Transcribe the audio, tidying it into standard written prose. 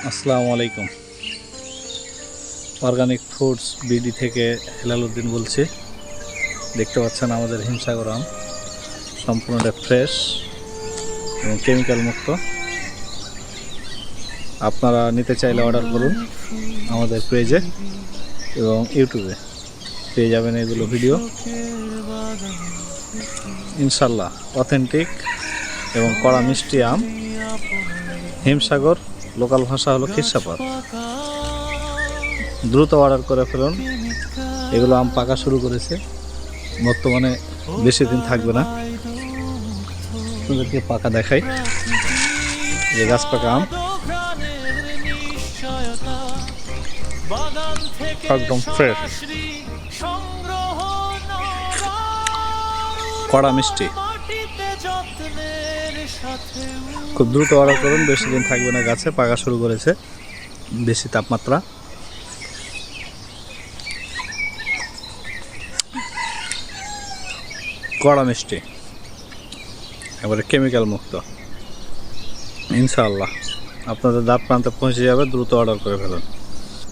আসসালামু আলাইকুম। Organic foods BD থেকে হেলাল উদ্দিন বলছি। দেখতে পাচ্ছেন আমাদের হিমসাগর আম সম্পূর্ণটা ফ্রেশ এবং কেমিক্যাল মুক্ত। আপনারা নিতে চাইলে অর্ডার করুন আমাদের পেজে এবং ইউটিউবে পেয়ে যাবেন এগুলো ভিডিও। ইনশাল্লাহ অথেন্টিক এবং কড়া মিষ্টি আম। হিমসাগর লোকাল ভাষা হলো খিরসাপাত। দ্রুত অর্ডার করে ফেলুন। এগুলো আম পাকা শুরু করেছে, বর্তমানে বেশি দিন থাকবে না। আপনাদেরকে পাকা দেখাই, যে গাছ পাকা আম একদম ফ্রেশ, কড়া মিষ্টি। খুব দ্রুত অর্ডার করুন, বেশি দিন থাকবে না। গাছে পাকা শুরু করেছে, বেশি তাপমাত্রা। কড়া মিষ্টি, এবারে কেমিক্যাল মুক্ত। ইনশাআল্লাহ আপনাদের দ্বার প্রান্তে পৌঁছে যাবে। দ্রুত অর্ডার করে ফেলুন।